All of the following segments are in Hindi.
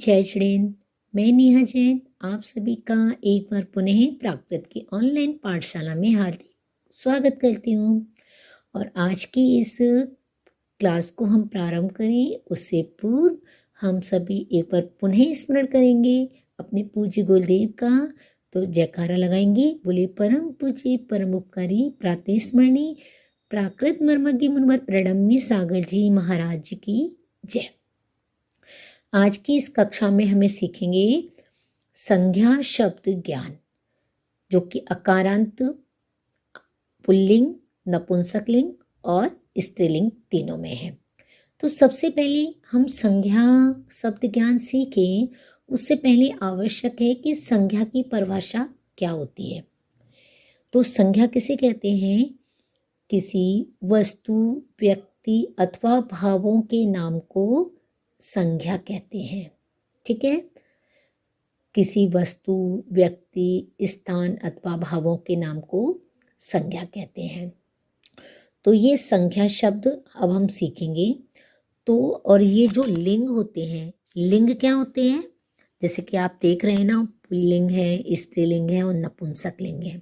जय श्रीन। मैं नेहा जैन आप सभी का एक बार पुनः प्राकृत की ऑनलाइन पाठशाला में हार्दिक स्वागत करती हूँ। और आज की इस क्लास को हम प्रारंभ करें उससे पूर्व हम सभी एक बार पुनः स्मरण करेंगे अपने पूज्य गुरुदेव का। तो जयकारा लगाएंगे, बोले परम पूज्य परम उपकारी प्रातः स्मरणीय प्राकृत मर्मज्ञ मुनिवर प्रणम्य सागर जी महाराज जी की जय। आज की इस कक्षा में हमें सीखेंगे संज्ञा शब्द ज्ञान, जो कि अकारांत, पुल्लिंग, नपुंसकलिंग और स्त्रीलिंग तीनों में है। तो सबसे पहले हम संज्ञा शब्द ज्ञान सीखें उससे पहले आवश्यक है कि संज्ञा की परिभाषा क्या होती है। तो संज्ञा किसे कहते हैं? किसी वस्तु, व्यक्ति अथवा भावों के नाम को संज्ञा कहते हैं। ठीक है, किसी वस्तु, व्यक्ति, स्थान अथवा भावों के नाम को संज्ञा कहते हैं। तो ये संज्ञा शब्द अब हम सीखेंगे। तो और ये जो लिंग होते हैं, लिंग क्या होते हैं? जैसे कि आप देख रहे हैं ना, पुल्लिंग है, स्त्रीलिंग है और नपुंसक लिंग है।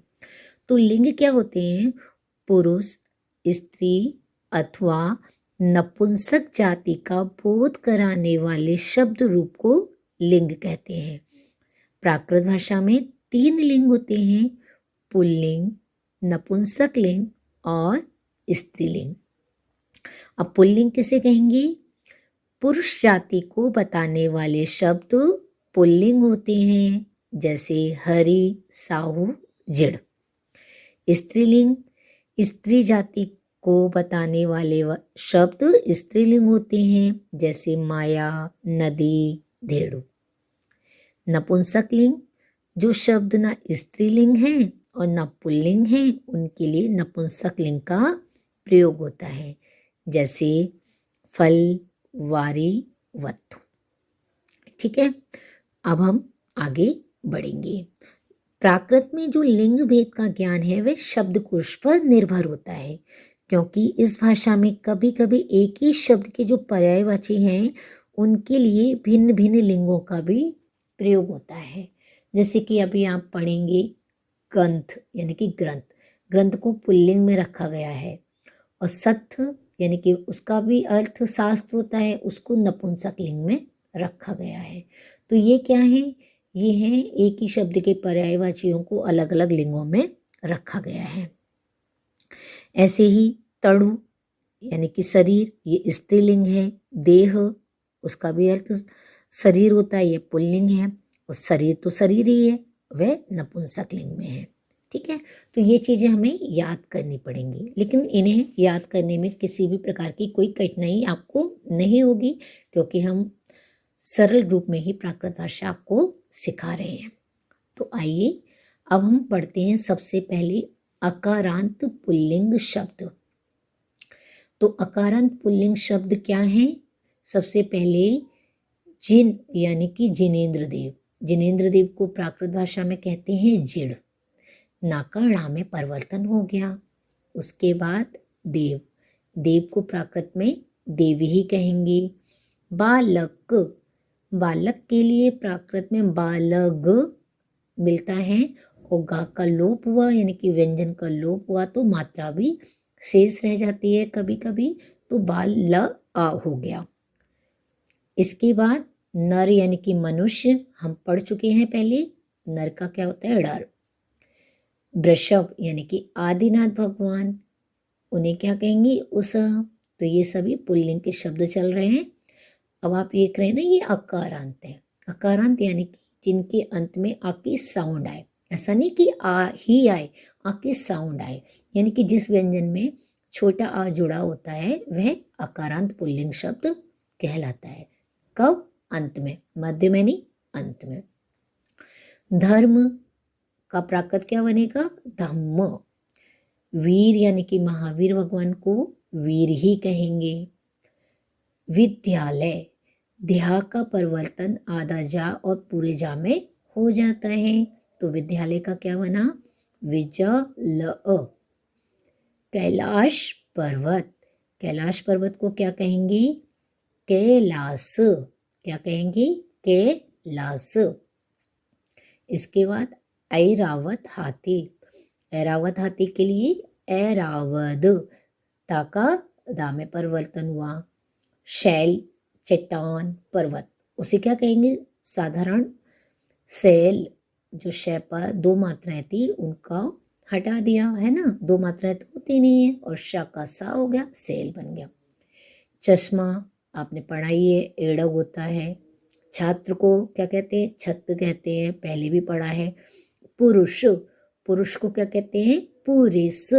तो लिंग क्या होते हैं? पुरुष, स्त्री अथवा नपुंसक जाति का बोध कराने वाले शब्द रूप को लिंग कहते हैं। प्राकृत भाषा में 3 लिंग होते हैं, पुल्लिंग, नपुंसक लिंग और स्त्रीलिंग। अब पुल्लिंग किसे कहेंगे? पुरुष जाति को बताने वाले शब्द पुल्लिंग होते हैं, जैसे हरि, साहू, जिड़। स्त्रीलिंग स्त्री जाति को बताने वाले शब्द स्त्रीलिंग होते हैं, जैसे माया, नदी, धेड़ु। नपुंसक लिंग जो शब्द ना स्त्रीलिंग है और ना पुल्लिंग है, उनके लिए नपुंसक लिंग का प्रयोग होता है, जैसे फल, वारी, वत्तु। ठीक है, अब हम आगे बढ़ेंगे। प्राकृत में जो लिंग भेद का ज्ञान है वह शब्दकोश पर निर्भर होता है, क्योंकि इस भाषा में कभी कभी एक ही शब्द के जो पर्यायवाची हैं उनके लिए भिन्न भिन्न लिंगों का भी प्रयोग होता है। जैसे कि अभी आप पढ़ेंगे ग्रंथ यानी कि ग्रंथ, ग्रंथ को पुल्लिंग में रखा गया है, और सत्थ यानी कि उसका भी अर्थ शास्त्र होता है, उसको नपुंसक लिंग में रखा गया है। तो ये क्या है? ये है एक ही शब्द के पर्यायवाचियों को अलग अलग लिंगों में रखा गया है। ऐसे ही तड़ु यानी कि शरीर, ये स्त्रीलिंग है। देह, उसका भी अर्थ शरीर होता है, ये पुल्लिंग है। और शरीर तो शरीर ही है, वह नपुंसक लिंग में है। ठीक है, तो ये चीज़ें हमें याद करनी पड़ेंगी, लेकिन इन्हें याद करने में किसी भी प्रकार की कोई कठिनाई आपको नहीं होगी, क्योंकि हम सरल रूप में ही प्राकृत भाषा आपको सिखा रहे हैं। तो आइए अब हम पढ़ते हैं सबसे पहले अकारांत पुल्लिंग शब्द। तो अकारांत पुल्लिंग शब्द क्या है? सबसे पहले जिन यानी कि जिनेंद्र देव। जिनेंद्र देव को प्राकृत भाषा में कहते हैं जिड़। ना का णा में परिवर्तन हो गया। उसके बाद देव, देव को प्राकृत में देवी ही कहेंगे। बालक, बालक के लिए प्राकृत में बालग मिलता है, और गा का लोप हुआ यानी कि व्यंजन का लोप हुआ तो मात्रा भी शेष रह जाती है कभी कभी, तो बाल ल आ हो गया। इसके बाद नर यानी कि मनुष्य, हम पढ़ चुके हैं पहले, नर का क्या होता है? डर। वृषभ यानी कि आदिनाथ भगवान, उन्हें क्या कहेंगे? उस। तो ये सभी पुल्लिंग के शब्द चल रहे हैं। अब आप देख रहे हैं ना, ये अकारांत है। अकारांत यानी कि जिनके अंत में आ की साउंड आए, ऐसा नहीं कि आ ही आए, आ की साउंड आए, यानी कि जिस व्यंजन में छोटा आ जुड़ा होता है वह अकारांत पुल्लिंग शब्द कहलाता है। कब? अंत में, मध्य में नहीं, अंत में। धर्म का प्राकृत क्या बनेगा? धम्म। वीर यानी कि महावीर भगवान को वीर ही कहेंगे। विद्यालय, ध्या का परिवर्तन आधा जा और पूरे जा में हो जाता है, तो विद्यालय का क्या बना? विजल। कैलाश पर्वत, कैलाश पर्वत को क्या कहेंगे? कैलास। क्या कहेंगे? कैलाश। इसके बाद ऐरावत हाथी, ऐरावत हाथी के लिए ऐरावद, ताका दा में परिवर्तन हुआ। शैल, चट्टान, पर्वत, उसे क्या कहेंगे? साधारण सेल, जो शय पर दो मात्राएं थी उनका हटा दिया है ना, दो मात्राएं तो होती नहीं है, और श का सा हो गया, सेल बन गया। चश्मा आपने पढ़ा ही है, एड़ग होता है। छात्र को क्या कहते हैं? छत्र कहते हैं, पहले भी पढ़ा है। पुरुष, पुरुष को क्या कहते हैं? पुरुष।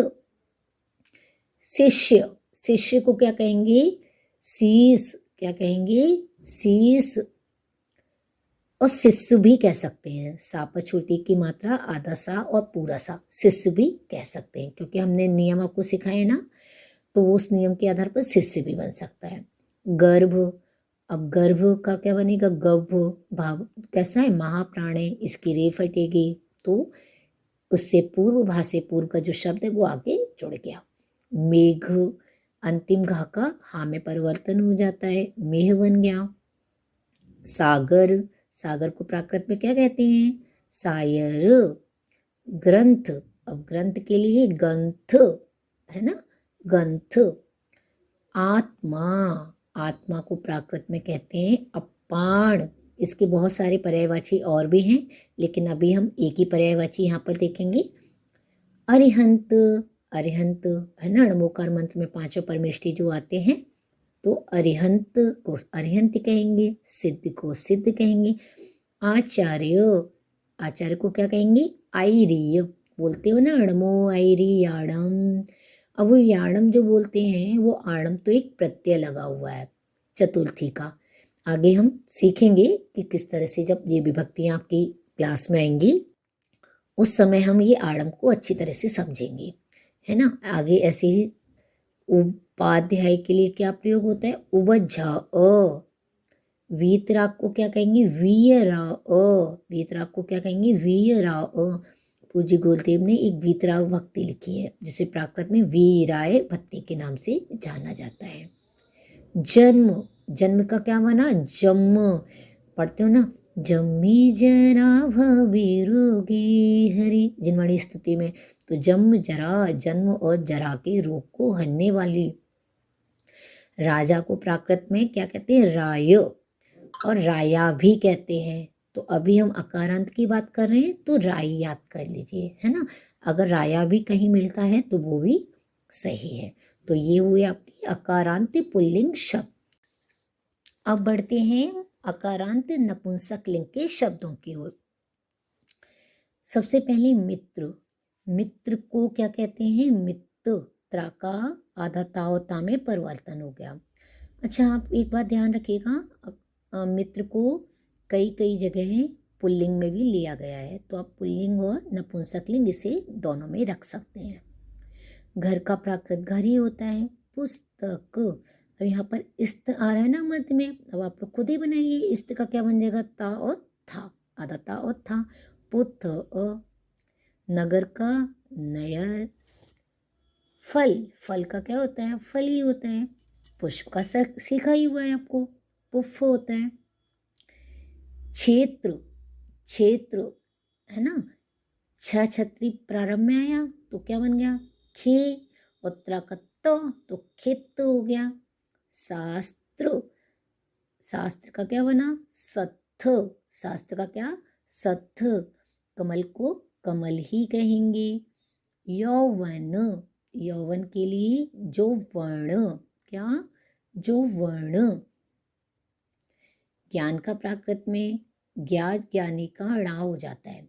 शिष्य, शिष्य को क्या कहेंगे? शीश, क्या कहेंगे? शीश। और शिष्य भी कह सकते हैं, सा पर छोटी की मात्रा, आधा सा और पूरा सा, शिष्य भी कह सकते हैं, क्योंकि हमने नियम आपको सिखाए ना, तो उस नियम के आधार पर शिष्य भी बन सकता है। गर्भ, अब गर्भ का क्या बनेगा? गभ, भाव कैसा है? महाप्राणे, इसकी रेफ हटेगी, तो उससे पूर्व, भा से पूर्व का जो शब्द है वो आगे जुड़ गया। मेघ, अंतिम घा का हा में परिवर्तन हो जाता है, मेह बन गया। सागर, सागर को प्राकृत में क्या कहते हैं? सायर। ग्रंथ, अब ग्रंथ के लिए ग्रंथ है ना, ग्रंथ। आत्मा, आत्मा को प्राकृत में कहते हैं अपान। इसके बहुत सारे पर्यायवाची और भी हैं, लेकिन अभी हम एक ही पर्यायवाची यहाँ पर देखेंगे। अरिहंत, अरिहंत है ना, अणमोकार मंत्र में पांचों परमेष्ठी जो आते हैं, तो अरिहंत को अरिहंत कहेंगे, सिद्ध को सिद्ध कहेंगे। आचार्य, आचार्य को क्या कहेंगे? आईरीय, बोलते हो ना अणमो आईरी याड़म। अब वो याड़म जो बोलते हैं, वो आड़म तो एक प्रत्यय लगा हुआ है चतुर्थी का। आगे हम सीखेंगे कि किस तरह से जब ये विभक्तियां आपकी क्लास में आएंगी, उस समय हम ये आड़म को अच्छी तरह से समझेंगे, है ना। आगे ऐसे ही उपाध्याय के लिए क्या प्रयोग होता है? उवझ। वीतराग को क्या कहेंगे? वीयरा। वीतराग को क्या कहेंगे? वीयरा। पूज्य गुरुदेव ने एक वीतराग भक्ति लिखी है, जिसे प्राकृत में वीराय भक्ति के नाम से जाना जाता है। जन्म, जन्म का क्या बना? जन्म, पढ़ते हो ना, जम्मी जरा भविरोगी हरि, जिनवाणी स्तुति में। तो जन्म जरा, जन्म और जरा के रोग को हरने वाली। राजा को प्राकृत में क्या कहते हैं? राय, और राया भी कहते हैं। तो अभी हम अकारांत की बात कर रहे हैं, तो राय याद कर लीजिए, है ना। अगर राया भी कहीं मिलता है तो वो भी सही है। तो ये हुए आपके अकारांत पुल्लिंग शब्द। अब बढ़ते हैं अकारांत नपुंसक लिंग के शब्दों की ओर। सबसे पहले मित्र, मित्र को क्या कहते हैं? मित्र, त्रा का आधा तावता में परिवर्तन हो गया। अच्छा, आप एक बात ध्यान रखिएगा, मित्र को कई कई जगह पुल्लिंग में भी लिया गया है, तो आप पुल्लिंग और नपुंसक लिंग इसे दोनों में रख सकते हैं। घर का प्राकृत घर ही होता है। पुस्तक, अब यहाँ पर इस्त आ रहा है ना मध्य में, अब आप लोग खुद ही बनाइए, इस्त का क्या बन जाएगा? ता और था, आधा ता और था। पुथ, नगर का नयर। फल, फल का क्या होता है? फल ही होता है। पुष्प का सर सीखा ही हुआ है आपको, पुष्प होता है। क्षेत्र, क्षेत्र है ना, छ छत्री प्रारंभ में आया तो क्या बन गया? खे, और त्र का तो खेत हो गया। शास्त्र, शास्त्र का क्या बना? सत्थ, शास्त्र का क्या? सत्थ, कमल को कमल ही कहेंगे। यौवन, यौवन के लिए जो वर्ण, क्या? जो वर्ण। ज्ञान का प्राकृत में ज्ञात ज्ञानी का ड़ा हो जाता है।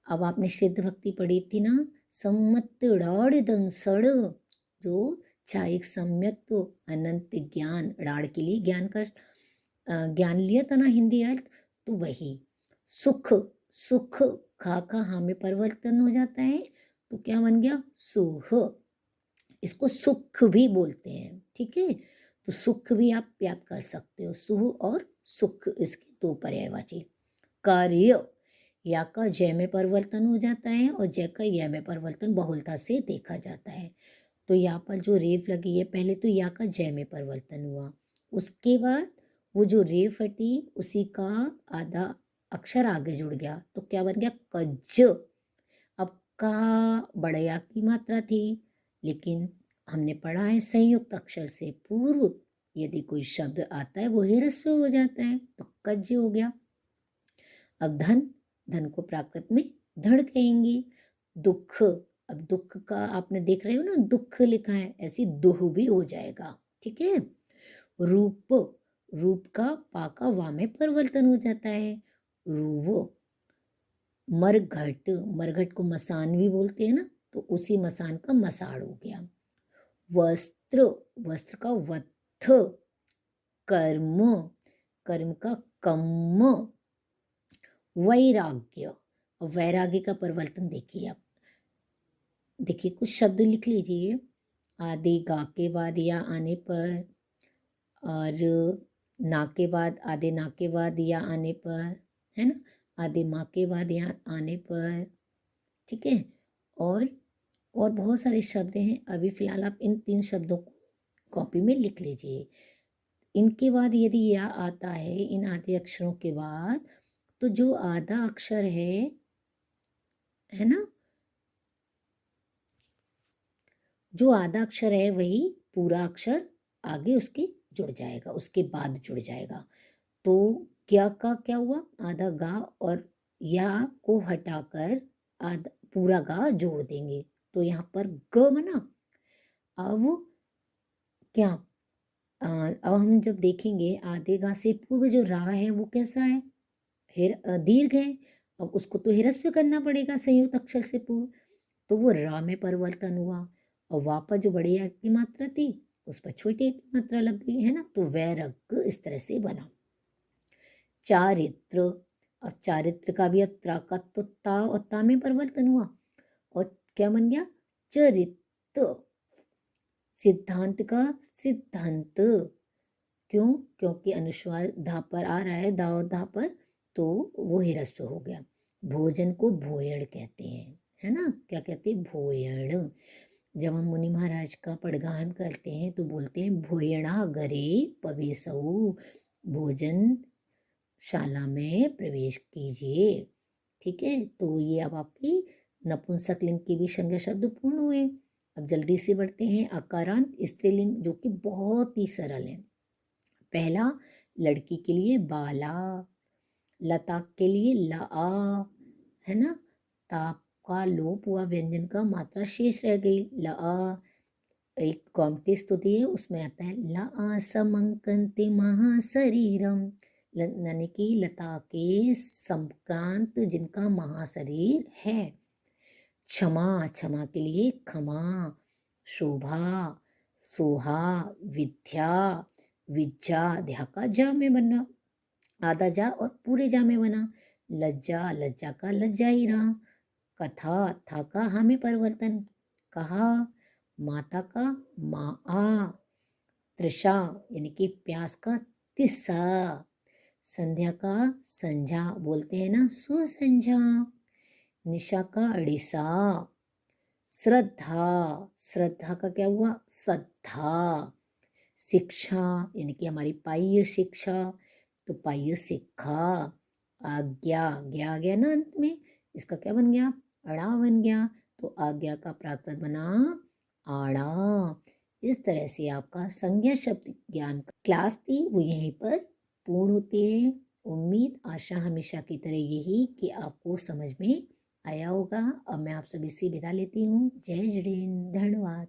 अब आपने सिद्ध भक्ति पढ़ी थी ना, सम्मत डाड़ दंसड़, जो चाहे सम्यक अनंत ज्ञान, डाड़ के लिए ज्ञान का ज्ञान लिया था ना हिंदी अर्थ, तो वही। सुख, सुख खा का हा में परिवर्तन हो जाता है, तो क्या बन गया? सुख। इसको सुख भी बोलते हैं, ठीक है। तो सुख भी आप याद कर सकते हो, सुख और सुख इसके दो पर्यायवाची। कार्य, या का जय में परिवर्तन हो जाता है, और जय का या में परिवर्तन बहुलता से देखा जाता है। तो यहाँ पर जो रेफ लगी है, पहले तो या का जय में परिवर्तन हुआ, उसके बाद वो जो रे फटी उसी का आधा अक्षर आगे जुड़ गया तो क्या बन गया कज। अब का बड़या की मात्रा थी, लेकिन हमने पढ़ा है संयुक्त अक्षर से पूर्व यदि कोई शब्द आता है वो ह्रस्व हो जाता है तो कज हो गया। अब धन, धन को प्राकृत में धड़ कहेंगे। दुख, अब दुख का आपने देख रहे हो ना दुख लिखा है, ऐसी दुह भी हो जाएगा, ठीक है। रूप, रूप का पा का वा में परिवर्तन हो जाता है रूव। मरघट, मरघट को मसान भी बोलते हैं ना, तो उसी मसान का मसाड़ हो गया। वस्त्र, वस्त्र का वत्थ। कर्म, कर्म का कम। वैराग्य, वैराग्य का परिवर्तन देखिए आप, देखिए कुछ शब्द लिख लीजिए। आदि गा के बाद या आने पर, और ना के बाद, आधे ना के बाद या आने पर, है ना, आधे माँ के बाद या आने पर, ठीक है। और बहुत सारे शब्द हैं, अभी फिलहाल आप इन 3 शब्दों को कॉपी में लिख लीजिए। इनके बाद यदि या आता है इन आधे अक्षरों के बाद, तो जो आधा अक्षर है ना, जो आधा अक्षर है वही पूरा अक्षर आगे उसके जुड़ जाएगा, उसके बाद जुड़ जाएगा। तो क्या का क्या हुआ, आधा गा और या को हटाकर आधा पूरा गा जोड़ देंगे तो यहाँ पर ग बना। अब क्या, अब हम जब देखेंगे आधे गा से पूर्व जो रा है वो कैसा है, दीर्घ है। अब उसको तो ह्रस्व करना पड़ेगा संयुक्त अक्षर से पूर्व, तो वो रा में परिवर्तन हुआ और वापस जो बड़ी आ की मात्रा थी उस पर छोटी आ की मात्रा लग गई, है ना, तो वैरग इस तरह से बना। चारित्र, अब चारित्र का भी अब त्रा का तो ता और ता में परिवर्तन हुआ और क्या बन गया चरित्र। सिद्धांत का सिद्धांत, क्यों, क्योंकि अनुस्वार धा पर आ रहा है, दा और धा पर, तो वो ह्रस्व हो गया। भोजन को भोयण कहते हैं, है ना, क्या कहते हैं भोयण। जब हम मुनि महाराज का पड़गान करते हैं तो बोलते हैं भोयणा गरे पवेसऊ, भोजन शाला में प्रवेश कीजिए, ठीक है। तो ये अब आपकी नपुंसकलिंग के भी संज्ञा शब्द पूर्ण हुए। अब जल्दी से बढ़ते हैं अकारांत स्त्रीलिंग जो कि बहुत ही सरल है। पहला लड़की के लिए बाला, लता के लिए ला, है ना, ताप का लोप हुआ, व्यंजन का मात्रा शेष रह गई ला। एक कौमती स्तुति है उसमें आता है ला समंकन्ते महाशरीरम, यानी कि लता के संक्रांत जिनका महाशरीर है। क्षमा, क्षमा के लिए खमा। शोभा, सोहा। विद्या, विद्या, ध्या का जा में बनना, आधा जा और पूरे जा में बना। लज्जा, लज्जा का लज्जा ही रहा। कथा, था का हा में परिवर्तन, कहा। माता का माँ। तृषा यानी कि प्यास का तिस्सा। संध्या का संझा, बोलते हैं ना सुसंझा। निशा का अड़िसा। श्रद्धा, श्रद्धा का क्या हुआ श्रद्धा। शिक्षा यानी कि हमारी पाह्य शिक्षा, तो पाह्य शिक्षा। आज्ञा, आज्ञा आ गया ना अंत में, इसका क्या बन गया अड़ा बन गया, तो आज्ञा का प्राकृत बना आड़ा। इस तरह से आपका संज्ञा शब्द ज्ञान का क्लास थी वो यहीं पर पूर्ण होती है। उम्मीद आशा हमेशा की तरह यही कि आपको समझ में आया होगा। अब मैं आप सभी से विदा लेती हूँ। जय जय हिंद, धन्यवाद।